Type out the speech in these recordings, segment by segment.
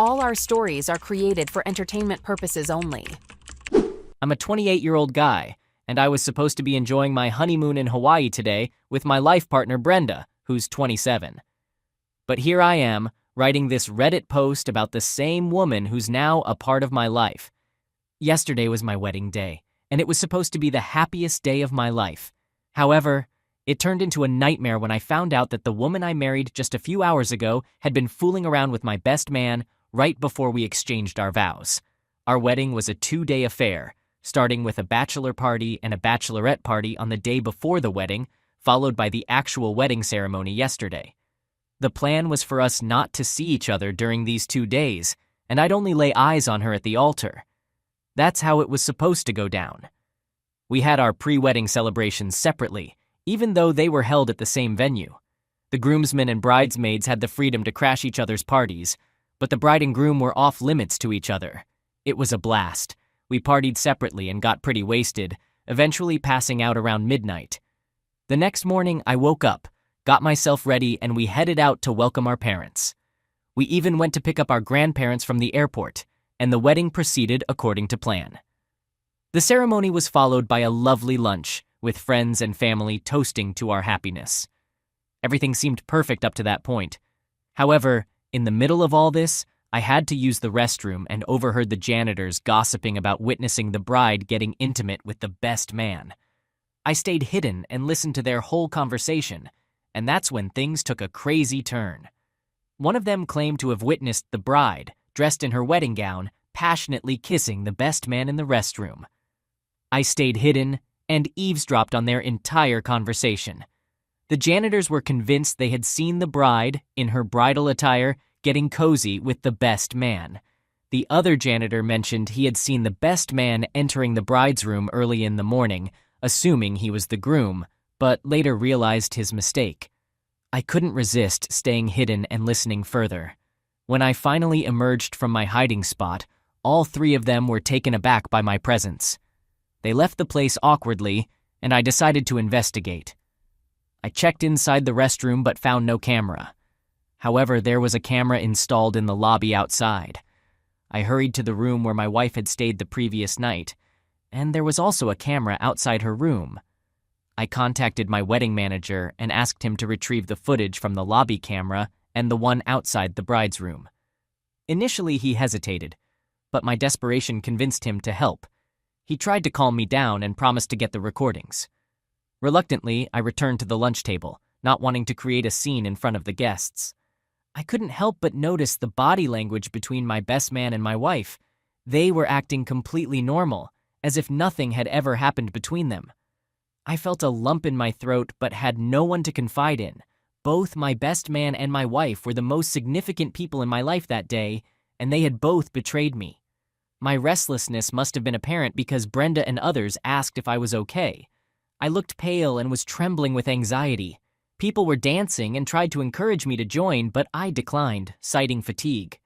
All our stories are created for entertainment purposes only. I'm a 28-year-old guy, and I was supposed to be enjoying my honeymoon in Hawaii today with my life partner Brenda, who's 27. But here I am, writing this Reddit post about the same woman who's now a part of my life. Yesterday was my wedding day, and it was supposed to be the happiest day of my life. However, it turned into a nightmare when I found out that the woman I married just a few hours ago had been fooling around with my best man right before we exchanged our vows. Our wedding was a 2-day affair, starting with a bachelor party and a bachelorette party on the day before the wedding, followed by the actual wedding ceremony yesterday. The plan was for us not to see each other during these 2 days, and I'd only lay eyes on her at the altar. That's how it was supposed to go down. We had our pre-wedding celebrations separately, even though they were held at the same venue. The groomsmen and bridesmaids had the freedom to crash each other's parties, but the bride and groom were off limits to each other. It was a blast. We partied separately and got pretty wasted, eventually passing out around midnight. The next morning, I woke up, got myself ready, and we headed out to welcome our parents. We even went to pick up our grandparents from the airport, and the wedding proceeded according to plan. The ceremony was followed by a lovely lunch, with friends and family toasting to our happiness. Everything seemed perfect up to that point. However, in the middle of all this, I had to use the restroom and overheard the janitors gossiping about witnessing the bride getting intimate with the best man. I stayed hidden and listened to their whole conversation, and that's when things took a crazy turn. One of them claimed to have witnessed the bride, dressed in her wedding gown, passionately kissing the best man in the restroom. I stayed hidden and eavesdropped on their entire conversation. The janitors were convinced they had seen the bride, in her bridal attire, getting cozy with the best man. The other janitor mentioned he had seen the best man entering the bride's room early in the morning, assuming he was the groom, but later realized his mistake. I couldn't resist staying hidden and listening further. When I finally emerged from my hiding spot, all 3 of them were taken aback by my presence. They left the place awkwardly, and I decided to investigate. I checked inside the restroom but found no camera. However, there was a camera installed in the lobby outside. I hurried to the room where my wife had stayed the previous night, and there was also a camera outside her room. I contacted my wedding manager and asked him to retrieve the footage from the lobby camera and the one outside the bride's room. Initially, he hesitated, but my desperation convinced him to help. He tried to calm me down and promised to get the recordings. Reluctantly, I returned to the lunch table, not wanting to create a scene in front of the guests. I couldn't help but notice the body language between my best man and my wife. They were acting completely normal, as if nothing had ever happened between them. I felt a lump in my throat but had no one to confide in. Both my best man and my wife were the most significant people in my life that day, and they had both betrayed me. My restlessness must have been apparent because Brenda and others asked if I was okay. I looked pale and was trembling with anxiety. People were dancing and tried to encourage me to join, but I declined, citing fatigue.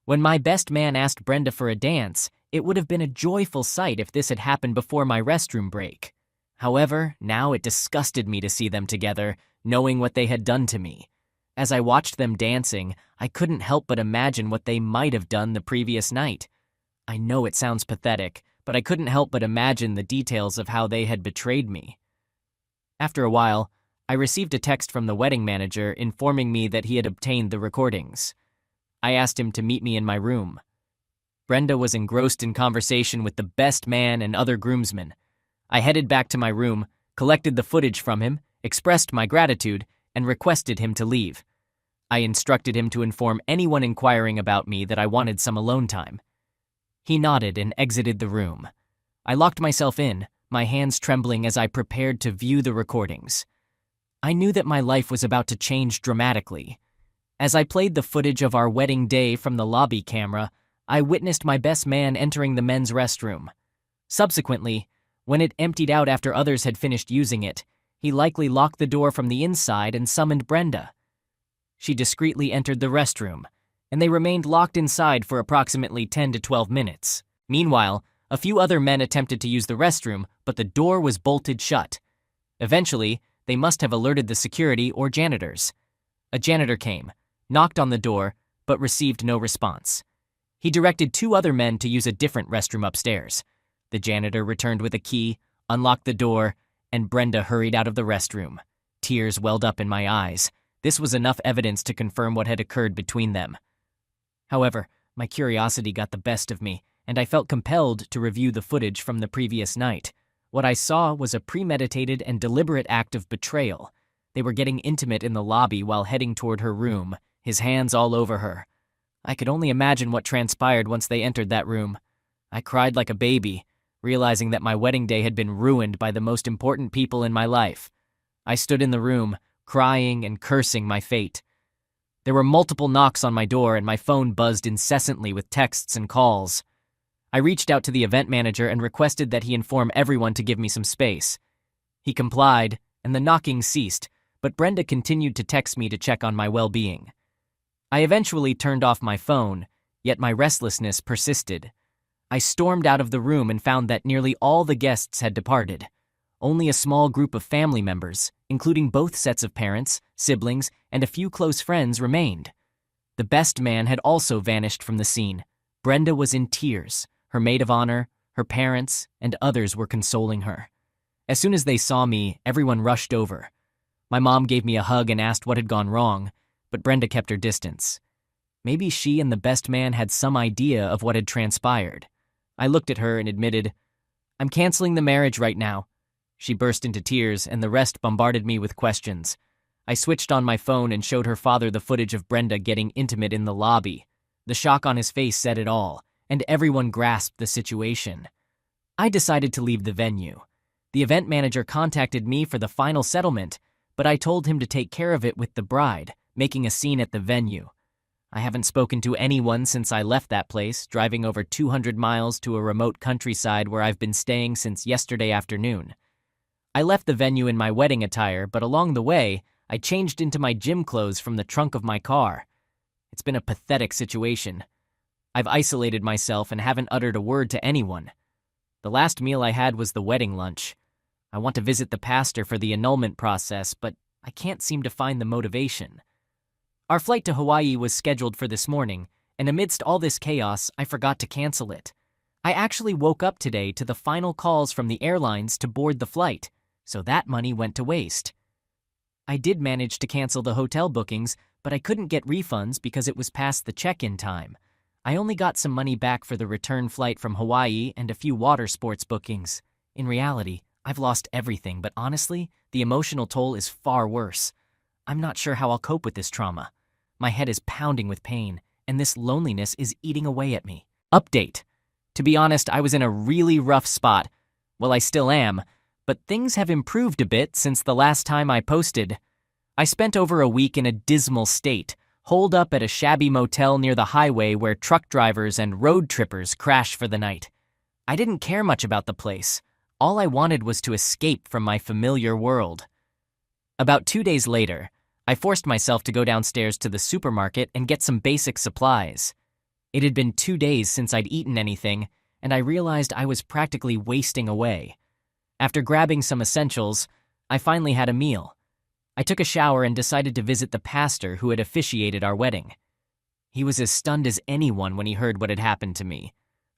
When my best man asked Brenda for a dance, it would have been a joyful sight if this had happened before my restroom break. However, now it disgusted me to see them together, knowing what they had done to me. As I watched them dancing, I couldn't help but imagine what they might have done the previous night. I know it sounds pathetic, but I couldn't help but imagine the details of how they had betrayed me. After a while, I received a text from the wedding manager informing me that he had obtained the recordings. I asked him to meet me in my room. Brenda was engrossed in conversation with the best man and other groomsmen. I headed back to my room, collected the footage from him, expressed my gratitude, and requested him to leave. I instructed him to inform anyone inquiring about me that I wanted some alone time. He nodded and exited the room. I locked myself in, my hands trembling as I prepared to view the recordings. I knew that my life was about to change dramatically. As I played the footage of our wedding day from the lobby camera, I witnessed my best man entering the men's restroom. Subsequently, when it emptied out after others had finished using it, he likely locked the door from the inside and summoned Brenda. She discreetly entered the restroom, and they remained locked inside for approximately 10 to 12 minutes. Meanwhile, a few other men attempted to use the restroom, but the door was bolted shut. Eventually, they must have alerted the security or janitors. A janitor came, knocked on the door, but received no response. He directed 2 other men to use a different restroom upstairs. The janitor returned with a key, unlocked the door, and Brenda hurried out of the restroom. Tears welled up in my eyes. This was enough evidence to confirm what had occurred between them. However, my curiosity got the best of me, and I felt compelled to review the footage from the previous night. What I saw was a premeditated and deliberate act of betrayal. They were getting intimate in the lobby while heading toward her room, his hands all over her. I could only imagine what transpired once they entered that room. I cried like a baby, realizing that my wedding day had been ruined by the most important people in my life. I stood in the room, crying and cursing my fate. There were multiple knocks on my door and my phone buzzed incessantly with texts and calls. I reached out to the event manager and requested that he inform everyone to give me some space. He complied, and the knocking ceased, but Brenda continued to text me to check on my well-being. I eventually turned off my phone, yet my restlessness persisted. I stormed out of the room and found that nearly all the guests had departed. Only a small group of family members, including both sets of parents, siblings, and a few close friends, remained. The best man had also vanished from the scene. Brenda was in tears. Her maid of honor, her parents, and others were consoling her. As soon as they saw me, everyone rushed over. My mom gave me a hug and asked what had gone wrong, but Brenda kept her distance. Maybe she and the best man had some idea of what had transpired. I looked at her and admitted, "I'm canceling the marriage right now." She burst into tears, and the rest bombarded me with questions. I switched on my phone and showed her father the footage of Brenda getting intimate in the lobby. The shock on his face said it all, and everyone grasped the situation. I decided to leave the venue. The event manager contacted me for the final settlement, but I told him to take care of it with the bride, making a scene at the venue. I haven't spoken to anyone since I left that place, driving over 200 miles to a remote countryside where I've been staying since yesterday afternoon. I left the venue in my wedding attire, but along the way, I changed into my gym clothes from the trunk of my car. It's been a pathetic situation. I've isolated myself and haven't uttered a word to anyone. The last meal I had was the wedding lunch. I want to visit the pastor for the annulment process, but I can't seem to find the motivation. Our flight to Hawaii was scheduled for this morning, and amidst all this chaos, I forgot to cancel it. I actually woke up today to the final calls from the airlines to board the flight, so that money went to waste. I did manage to cancel the hotel bookings, but I couldn't get refunds because it was past the check-in time. I only got some money back for the return flight from Hawaii and a few water sports bookings. In reality, I've lost everything, but honestly, the emotional toll is far worse. I'm not sure how I'll cope with this trauma. My head is pounding with pain, and this loneliness is eating away at me. Update. To be honest, I was in a really rough spot. Well, I still am, but things have improved a bit since the last time I posted. I spent over a week in a dismal state, holed up at a shabby motel near the highway where truck drivers and road trippers crash for the night. I didn't care much about the place. All I wanted was to escape from my familiar world. About 2 days later, I forced myself to go downstairs to the supermarket and get some basic supplies. It had been 2 days since I'd eaten anything, and I realized I was practically wasting away. After grabbing some essentials, I finally had a meal. I took a shower and decided to visit the pastor who had officiated our wedding. He was as stunned as anyone when he heard what had happened to me.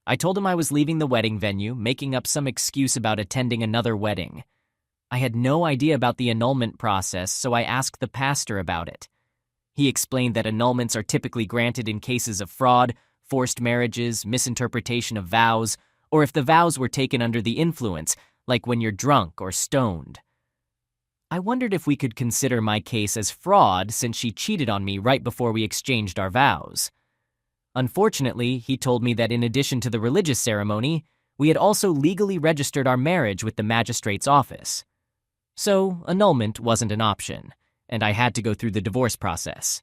I told him I was leaving the wedding venue, making up some excuse about attending another wedding. I had no idea about the annulment process, so I asked the pastor about it. He explained that annulments are typically granted in cases of fraud, forced marriages, misinterpretation of vows, or if the vows were taken under the influence, like when you're drunk or stoned. I wondered if we could consider my case as fraud since she cheated on me right before we exchanged our vows. Unfortunately, he told me that in addition to the religious ceremony, we had also legally registered our marriage with the magistrate's office. So, annulment wasn't an option, and I had to go through the divorce process.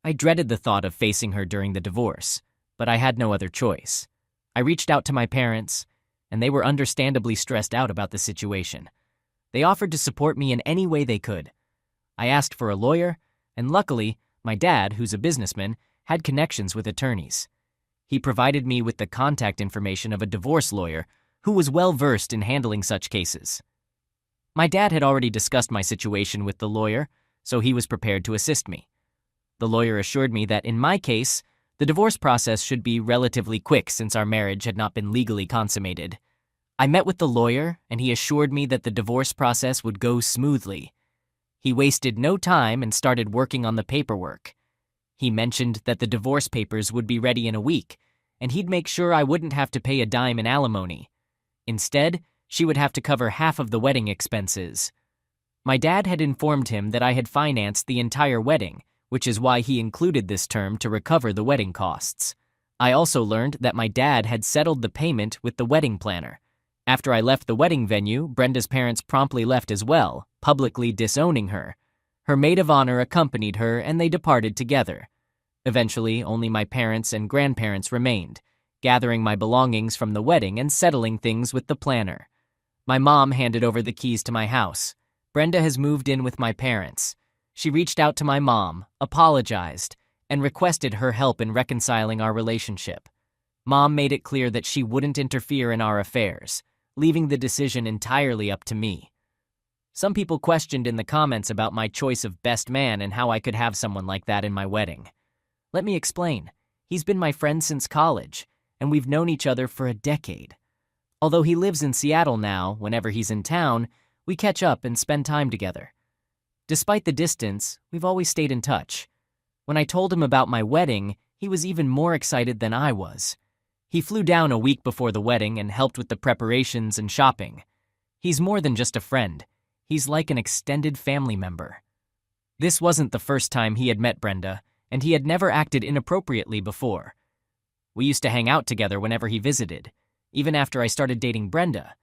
I dreaded the thought of facing her during the divorce, but I had no other choice. I reached out to my parents, and they were understandably stressed out about the situation. They offered to support me in any way they could. I asked for a lawyer, and luckily, my dad, who's a businessman, had connections with attorneys. He provided me with the contact information of a divorce lawyer who was well-versed in handling such cases. My dad had already discussed my situation with the lawyer, so he was prepared to assist me. The lawyer assured me that in my case, The divorce process should be relatively quick since our marriage had not been legally consummated. I met with the lawyer, and he assured me that the divorce process would go smoothly. He wasted no time and started working on the paperwork. He mentioned that the divorce papers would be ready in a week, and he'd make sure I wouldn't have to pay a dime in alimony. Instead, she would have to cover half of the wedding expenses. My dad had informed him that I had financed the entire wedding, which is why he included this term to recover the wedding costs. I also learned that my dad had settled the payment with the wedding planner. After I left the wedding venue, Brenda's parents promptly left as well, publicly disowning her. Her maid of honor accompanied her, and they departed together. Eventually, only my parents and grandparents remained, gathering my belongings from the wedding and settling things with the planner. My mom handed over the keys to my house. Brenda has moved in with my parents. She reached out to my mom, apologized, and requested her help in reconciling our relationship. Mom made it clear that she wouldn't interfere in our affairs, leaving the decision entirely up to me. Some people questioned in the comments about my choice of best man and how I could have someone like that in my wedding. Let me explain. He's been my friend since college, and we've known each other for a decade. Although he lives in Seattle now, whenever he's in town, we catch up and spend time together. Despite the distance, we've always stayed in touch. When I told him about my wedding, he was even more excited than I was. He flew down a week before the wedding and helped with the preparations and shopping. He's more than just a friend. He's like an extended family member. This wasn't the first time he had met Brenda, and he had never acted inappropriately before. We used to hang out together whenever he visited, even after I started dating Brenda.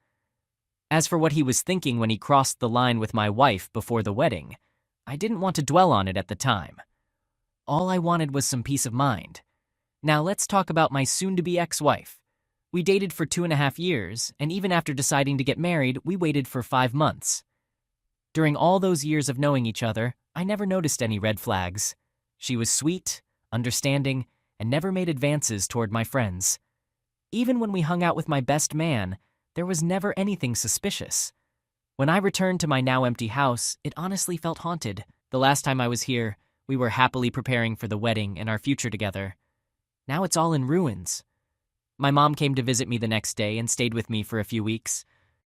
As for what he was thinking when he crossed the line with my wife before the wedding, I didn't want to dwell on it at the time. All I wanted was some peace of mind. Now let's talk about my soon-to-be ex-wife. We dated for 2.5 years, and even after deciding to get married, we waited for 5 months. During all those years of knowing each other, I never noticed any red flags. She was sweet, understanding, and never made advances toward my friends. Even when we hung out with my best man, there was never anything suspicious. When I returned to my now empty house, it honestly felt haunted. The last time I was here, we were happily preparing for the wedding and our future together. Now it's all in ruins. My mom came to visit me the next day and stayed with me for a few weeks.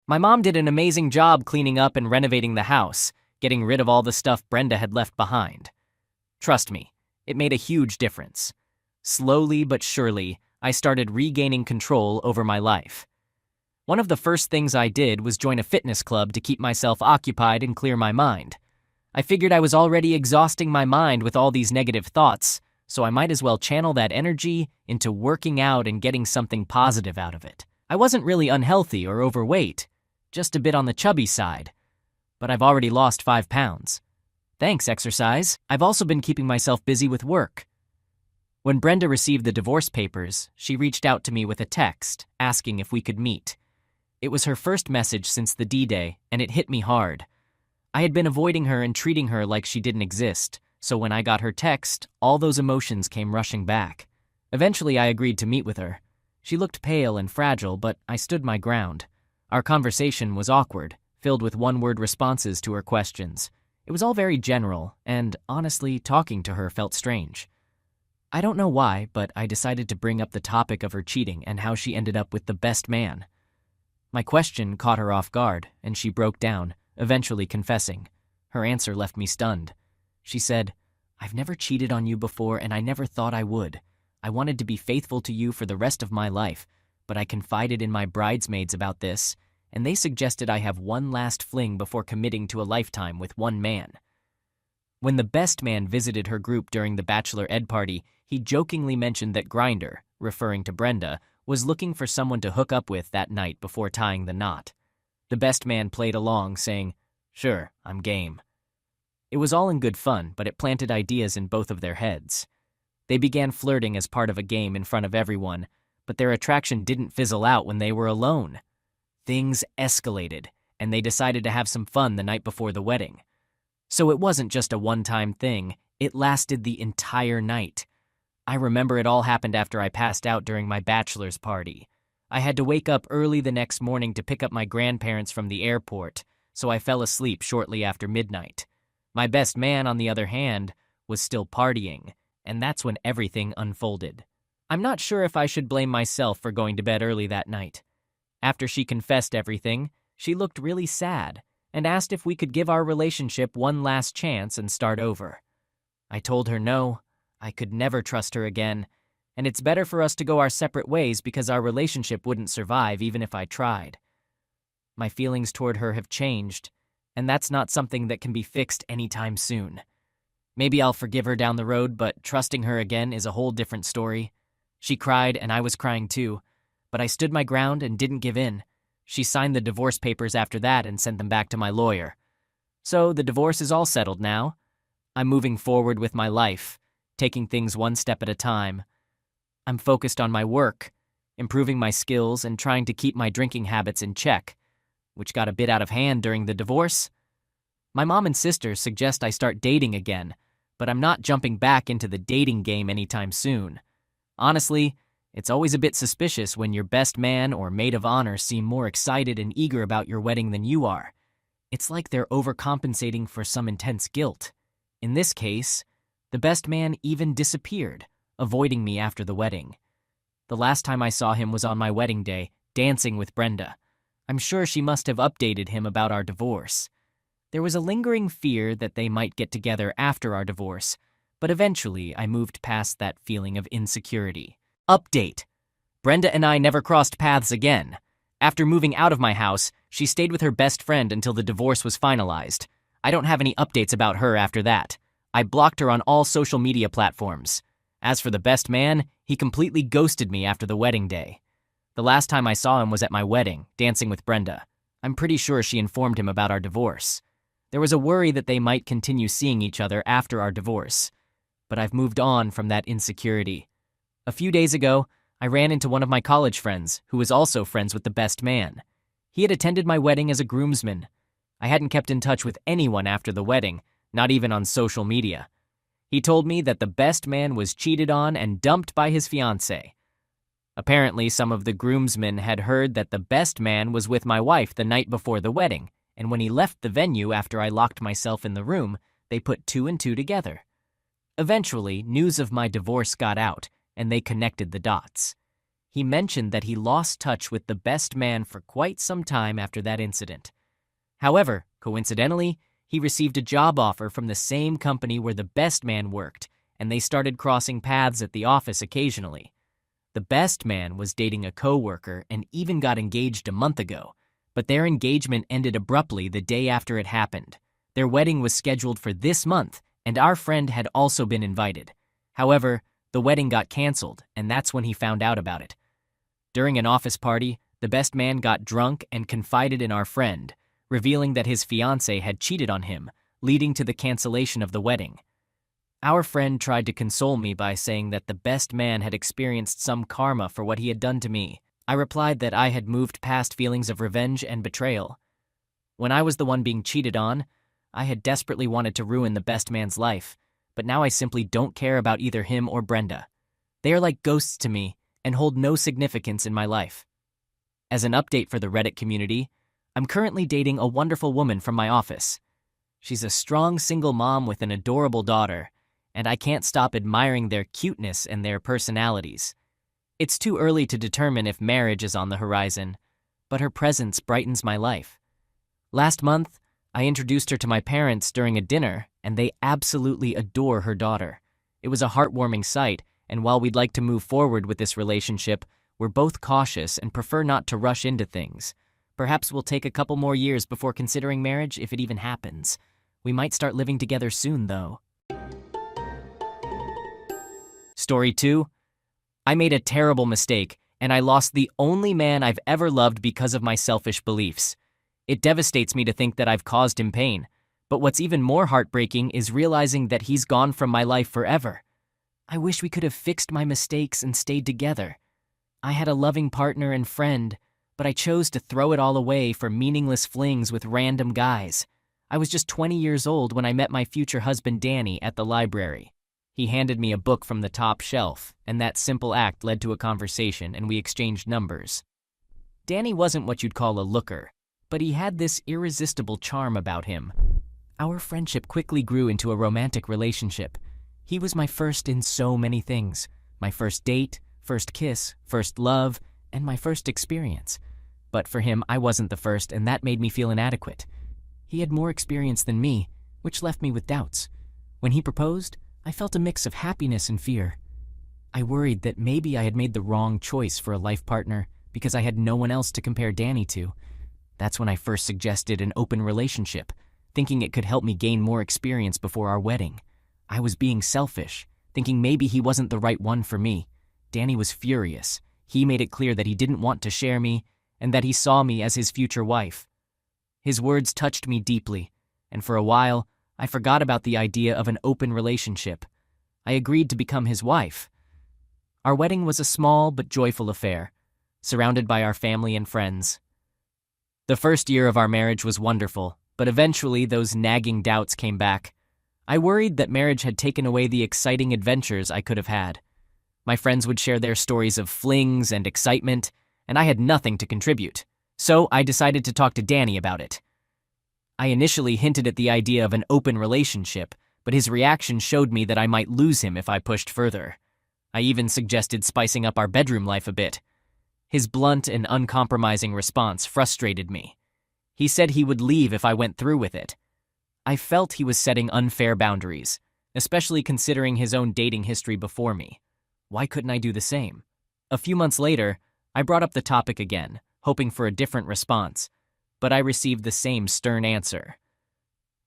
My mom did an amazing job cleaning up and renovating the house, getting rid of all the stuff Brenda had left behind. Trust me, it made a huge difference. Slowly but surely, I started regaining control over my life. One of the first things I did was join a fitness club to keep myself occupied and clear my mind. I figured I was already exhausting my mind with all these negative thoughts, so I might as well channel that energy into working out and getting something positive out of it. I wasn't really unhealthy or overweight, just a bit on the chubby side, but I've already lost 5 pounds. Thanks, exercise. I've also been keeping myself busy with work. When Brenda received the divorce papers, she reached out to me with a text, asking if we could meet. It was her first message since the D-Day, and it hit me hard. I had been avoiding her and treating her like she didn't exist, so when I got her text, all those emotions came rushing back. Eventually, I agreed to meet with her. She looked pale and fragile, but I stood my ground. Our conversation was awkward, filled with one-word responses to her questions. It was all very general, and honestly, talking to her felt strange. I don't know why, but I decided to bring up the topic of her cheating and how she ended up with the best man. My question caught her off guard, and she broke down, eventually confessing. Her answer left me stunned. She said, "I've never cheated on you before, and I never thought I would. I wanted to be faithful to you for the rest of my life, but I confided in my bridesmaids about this, and they suggested I have one last fling before committing to a lifetime with one man." When the best man visited her group during the Bachelor Ed party, he jokingly mentioned that Grindr, referring to Brenda, was looking for someone to hook up with that night before tying the knot. The best man played along, saying, "Sure, I'm game." It was all in good fun, but it planted ideas in both of their heads. They began flirting as part of a game in front of everyone, but their attraction didn't fizzle out when they were alone. Things escalated, and they decided to have some fun the night before the wedding. So it wasn't just a one-time thing, it lasted the entire night. I remember it all happened after I passed out during my bachelor's party. I had to wake up early the next morning to pick up my grandparents from the airport, so I fell asleep shortly after midnight. My best man, on the other hand, was still partying, and that's when everything unfolded. I'm not sure if I should blame myself for going to bed early that night. After she confessed everything, she looked really sad and asked if we could give our relationship one last chance and start over. I told her no, I could never trust her again, and it's better for us to go our separate ways because our relationship wouldn't survive even if I tried. My feelings toward her have changed, and that's not something that can be fixed anytime soon. Maybe I'll forgive her down the road, but trusting her again is a whole different story. She cried and I was crying too, but I stood my ground and didn't give in. She signed the divorce papers after that and sent them back to my lawyer. So the divorce is all settled now. I'm moving forward with my life, taking things one step at a time. I'm focused on my work, improving my skills, and trying to keep my drinking habits in check, which got a bit out of hand during the divorce. My mom and sister suggest I start dating again, but I'm not jumping back into the dating game anytime soon. Honestly, it's always a bit suspicious when your best man or maid of honor seem more excited and eager about your wedding than you are. It's like they're overcompensating for some intense guilt. In this case, the best man even disappeared, avoiding me after the wedding. The last time I saw him was on my wedding day, dancing with Brenda. I'm sure she must have updated him about our divorce. There was a lingering fear that they might get together after our divorce, but eventually I moved past that feeling of insecurity. Update: Brenda and I never crossed paths again. After moving out of my house, she stayed with her best friend until the divorce was finalized. I don't have any updates about her after that. I blocked her on all social media platforms. As for the best man, he completely ghosted me after the wedding day. The last time I saw him was at my wedding, dancing with Brenda. I'm pretty sure she informed him about our divorce. There was a worry that they might continue seeing each other after our divorce, but I've moved on from that insecurity. A few days ago, I ran into one of my college friends, who was also friends with the best man. He had attended my wedding as a groomsman. I hadn't kept in touch with anyone after the wedding, not even on social media. He told me that the best man was cheated on and dumped by his fiancée. Apparently, some of the groomsmen had heard that the best man was with my wife the night before the wedding, and when he left the venue after I locked myself in the room, they put two and two together. Eventually, news of my divorce got out, and they connected the dots. He mentioned that he lost touch with the best man for quite some time after that incident. However, coincidentally, he received a job offer from the same company where the best man worked, and they started crossing paths at the office occasionally. The best man was dating a coworker and even got engaged a month ago, but their engagement ended abruptly the day after it happened. Their wedding was scheduled for this month, and our friend had also been invited. However, the wedding got canceled, and that's when he found out about it. During an office party, the best man got drunk and confided in our friend, revealing that his fiancée had cheated on him, leading to the cancellation of the wedding. Our friend tried to console me by saying that the best man had experienced some karma for what he had done to me. I replied that I had moved past feelings of revenge and betrayal. When I was the one being cheated on, I had desperately wanted to ruin the best man's life, but now I simply don't care about either him or Brenda. They are like ghosts to me and hold no significance in my life. As an update for the Reddit community, I'm currently dating a wonderful woman from my office. She's a strong single mom with an adorable daughter, and I can't stop admiring their cuteness and their personalities. It's too early to determine if marriage is on the horizon, but her presence brightens my life. Last month, I introduced her to my parents during a dinner, and they absolutely adore her daughter. It was a heartwarming sight, and while we'd like to move forward with this relationship, we're both cautious and prefer not to rush into things. Perhaps we'll take a couple more years before considering marriage if it even happens. We might start living together soon, though. Story 2. I made a terrible mistake, and I lost the only man I've ever loved because of my selfish beliefs. It devastates me to think that I've caused him pain, but what's even more heartbreaking is realizing that he's gone from my life forever. I wish we could have fixed my mistakes and stayed together. I had a loving partner and friend, but I chose to throw it all away for meaningless flings with random guys. I was just 20 years old when I met my future husband Danny at the library. He handed me a book from the top shelf, and that simple act led to a conversation, and we exchanged numbers. Danny wasn't what you'd call a looker, but he had this irresistible charm about him. Our friendship quickly grew into a romantic relationship. He was my first in so many things. My first date, first kiss, first love, and my first experience. But for him, I wasn't the first, and that made me feel inadequate. He had more experience than me, which left me with doubts. When he proposed, I felt a mix of happiness and fear. I worried that maybe I had made the wrong choice for a life partner because I had no one else to compare Danny to. That's when I first suggested an open relationship, thinking it could help me gain more experience before our wedding. I was being selfish, thinking maybe he wasn't the right one for me. Danny was furious. He made it clear that he didn't want to share me and that he saw me as his future wife. His words touched me deeply, and for a while, I forgot about the idea of an open relationship. I agreed to become his wife. Our wedding was a small but joyful affair, surrounded by our family and friends. The first year of our marriage was wonderful, but eventually those nagging doubts came back. I worried that marriage had taken away the exciting adventures I could have had. My friends would share their stories of flings and excitement, and I had nothing to contribute. So I decided to talk to Danny about it. I initially hinted at the idea of an open relationship, but his reaction showed me that I might lose him if I pushed further. I even suggested spicing up our bedroom life a bit. His blunt and uncompromising response frustrated me. He said he would leave if I went through with it. I felt he was setting unfair boundaries, especially considering his own dating history before me. Why couldn't I do the same? A few months later, I brought up the topic again, hoping for a different response, but I received the same stern answer.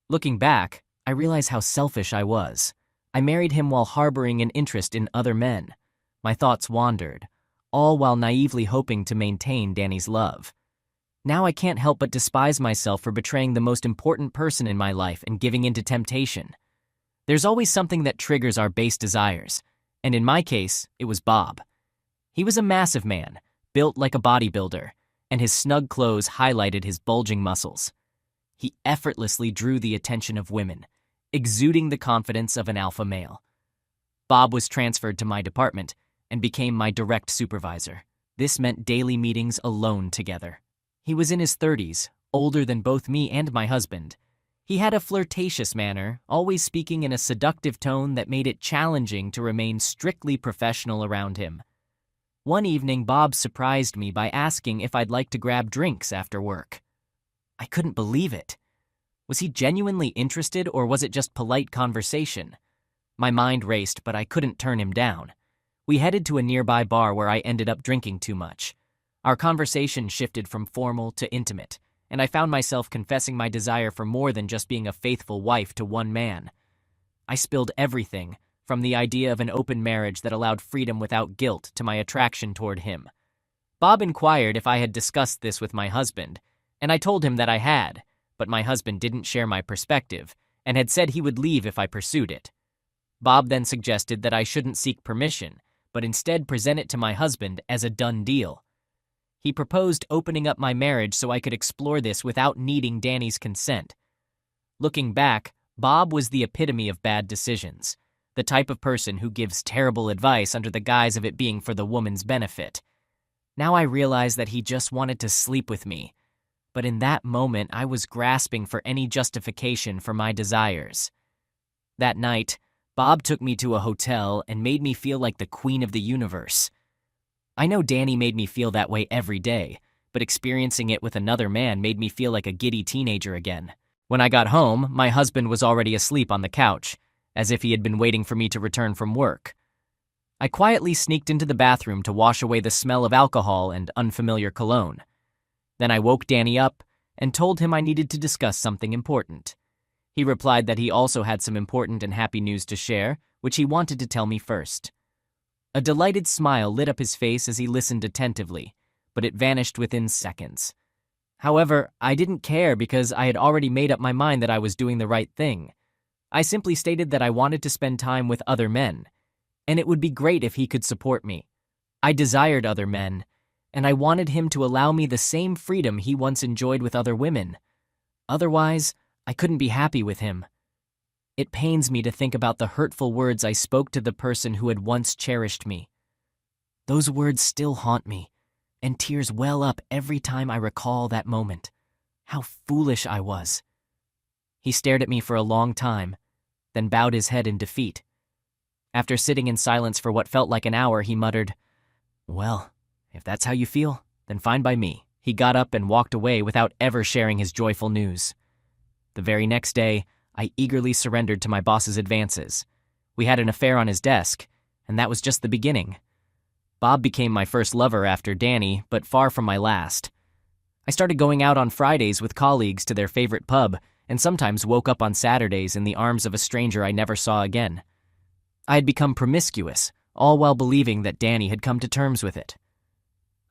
Looking back, I realize how selfish I was. I married him while harboring an interest in other men. My thoughts wandered, all while naively hoping to maintain Danny's love. Now I can't help but despise myself for betraying the most important person in my life and giving in to temptation. There's always something that triggers our base desires, and in my case, it was Bob. He was a massive man, built like a bodybuilder, and his snug clothes highlighted his bulging muscles. He effortlessly drew the attention of women, exuding the confidence of an alpha male. Bob was transferred to my department and became my direct supervisor. This meant daily meetings alone together. He was in his 30s, older than both me and my husband. He had a flirtatious manner, always speaking in a seductive tone that made it challenging to remain strictly professional around him. One evening, Bob surprised me by asking if I'd like to grab drinks after work. I couldn't believe it. Was he genuinely interested, or was it just polite conversation? My mind raced, but I couldn't turn him down. We headed to a nearby bar where I ended up drinking too much. Our conversation shifted from formal to intimate, and I found myself confessing my desire for more than just being a faithful wife to one man. I spilled everything, from the idea of an open marriage that allowed freedom without guilt to my attraction toward him. Bob inquired if I had discussed this with my husband, and I told him that I had, but my husband didn't share my perspective and had said he would leave if I pursued it. Bob then suggested that I shouldn't seek permission, but instead present it to my husband as a done deal. He proposed opening up my marriage so I could explore this without needing Danny's consent. Looking back, Bob was the epitome of bad decisions, the type of person who gives terrible advice under the guise of it being for the woman's benefit. Now I realize that he just wanted to sleep with me, but in that moment I was grasping for any justification for my desires. That night, Bob took me to a hotel and made me feel like the queen of the universe. I know Danny made me feel that way every day, but experiencing it with another man made me feel like a giddy teenager again. When I got home, my husband was already asleep on the couch, as if he had been waiting for me to return from work. I quietly sneaked into the bathroom to wash away the smell of alcohol and unfamiliar cologne. Then I woke Danny up and told him I needed to discuss something important. He replied that he also had some important and happy news to share, which he wanted to tell me first. A delighted smile lit up his face as he listened attentively, but it vanished within seconds. However, I didn't care because I had already made up my mind that I was doing the right thing. I simply stated that I wanted to spend time with other men, and it would be great if he could support me. I desired other men, and I wanted him to allow me the same freedom he once enjoyed with other women. Otherwise, I couldn't be happy with him. It pains me to think about the hurtful words I spoke to the person who had once cherished me. Those words still haunt me, and tears well up every time I recall that moment. How foolish I was. He stared at me for a long time, then bowed his head in defeat. After sitting in silence for what felt like an hour, he muttered, "Well, if that's how you feel, then fine by me." He got up and walked away without ever sharing his joyful news. The very next day, I eagerly surrendered to my boss's advances. We had an affair on his desk, and that was just the beginning. Bob became my first lover after Danny, but far from my last. I started going out on Fridays with colleagues to their favorite pub, and sometimes woke up on Saturdays in the arms of a stranger I never saw again. I had become promiscuous, all while believing that Danny had come to terms with it.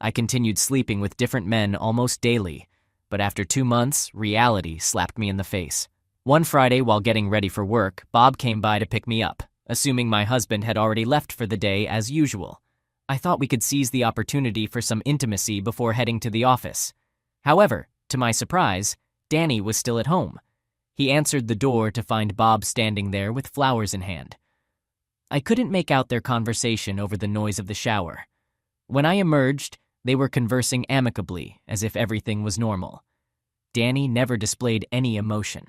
I continued sleeping with different men almost daily, but after 2 months, reality slapped me in the face. One Friday, while getting ready for work, Bob came by to pick me up, assuming my husband had already left for the day as usual. I thought we could seize the opportunity for some intimacy before heading to the office. However, to my surprise, Danny was still at home. He answered the door to find Bob standing there with flowers in hand. I couldn't make out their conversation over the noise of the shower. When I emerged, they were conversing amicably, as if everything was normal. Danny never displayed any emotion.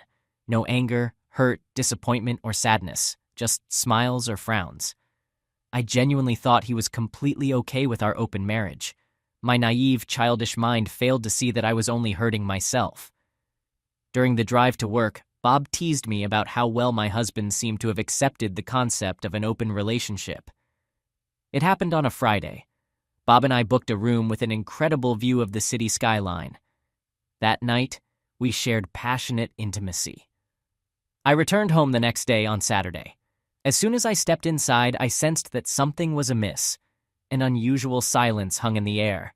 No anger, hurt, disappointment, or sadness, just smiles or frowns. I genuinely thought he was completely okay with our open marriage. My naive, childish mind failed to see that I was only hurting myself. During the drive to work, Bob teased me about how well my husband seemed to have accepted the concept of an open relationship. It happened on a Friday. Bob and I booked a room with an incredible view of the city skyline. That night, we shared passionate intimacy. I returned home the next day on Saturday. As soon as I stepped inside, I sensed that something was amiss. An unusual silence hung in the air.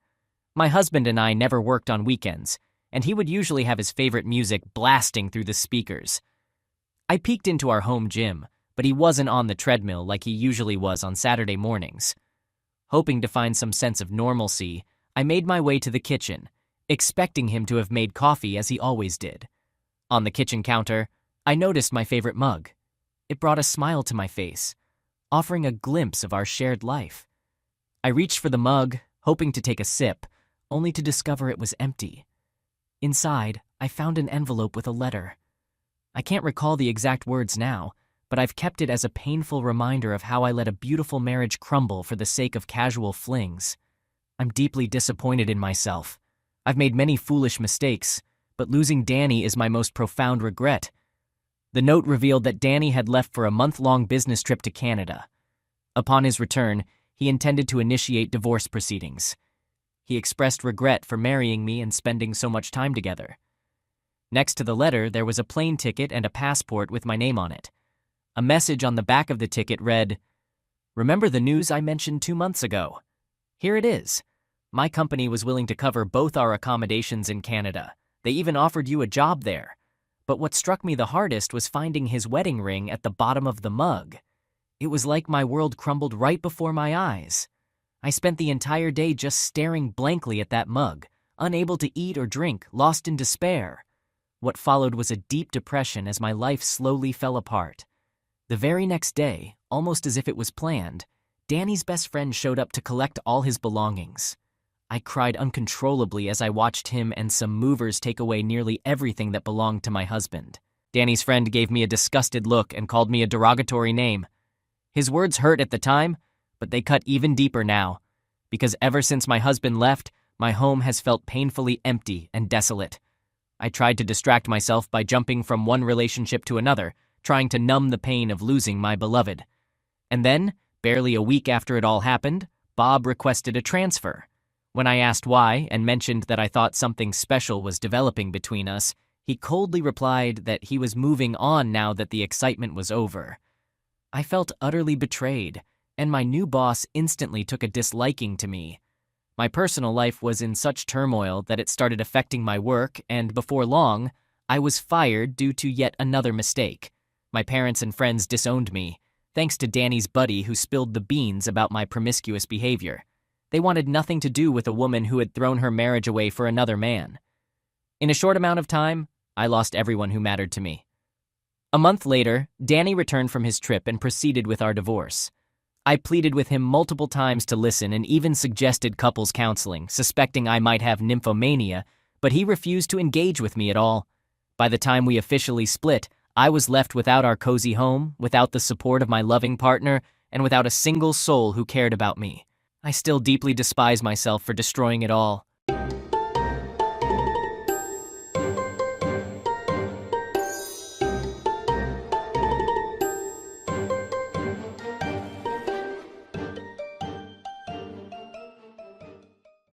My husband and I never worked on weekends, and he would usually have his favorite music blasting through the speakers. I peeked into our home gym, but he wasn't on the treadmill like he usually was on Saturday mornings. Hoping to find some sense of normalcy, I made my way to the kitchen, expecting him to have made coffee as he always did. On the kitchen counter, I noticed my favorite mug. It brought a smile to my face, offering a glimpse of our shared life. I reached for the mug, hoping to take a sip, only to discover it was empty. Inside, I found an envelope with a letter. I can't recall the exact words now, but I've kept it as a painful reminder of how I let a beautiful marriage crumble for the sake of casual flings. I'm deeply disappointed in myself. I've made many foolish mistakes, but losing Danny is my most profound regret. The note revealed that Danny had left for a month-long business trip to Canada. Upon his return, he intended to initiate divorce proceedings. He expressed regret for marrying me and spending so much time together. Next to the letter, there was a plane ticket and a passport with my name on it. A message on the back of the ticket read, "Remember the news I mentioned 2 months ago? Here it is. My company was willing to cover both our accommodations in Canada. They even offered you a job there. But what struck me the hardest was finding his wedding ring at the bottom of the mug. It was like my world crumbled right before my eyes. I spent the entire day just staring blankly at that mug, unable to eat or drink, lost in despair. What followed was a deep depression as my life slowly fell apart. The very next day, almost as if it was planned, Danny's best friend showed up to collect all his belongings. I cried uncontrollably as I watched him and some movers take away nearly everything that belonged to my husband. Danny's friend gave me a disgusted look and called me a derogatory name. His words hurt at the time, but they cut even deeper now, because ever since my husband left, my home has felt painfully empty and desolate. I tried to distract myself by jumping from one relationship to another, trying to numb the pain of losing my beloved. And then, barely a week after it all happened, Bob requested a transfer. When I asked why and mentioned that I thought something special was developing between us, he coldly replied that he was moving on now that the excitement was over. I felt utterly betrayed, and my new boss instantly took a disliking to me. My personal life was in such turmoil that it started affecting my work, and before long, I was fired due to yet another mistake. My parents and friends disowned me, thanks to Danny's buddy who spilled the beans about my promiscuous behavior. They wanted nothing to do with a woman who had thrown her marriage away for another man. In a short amount of time, I lost everyone who mattered to me. A month later, Danny returned from his trip and proceeded with our divorce. I pleaded with him multiple times to listen and even suggested couples counseling, suspecting I might have nymphomania, but he refused to engage with me at all. By the time we officially split, I was left without our cozy home, without the support of my loving partner, and without a single soul who cared about me. I still deeply despise myself for destroying it all.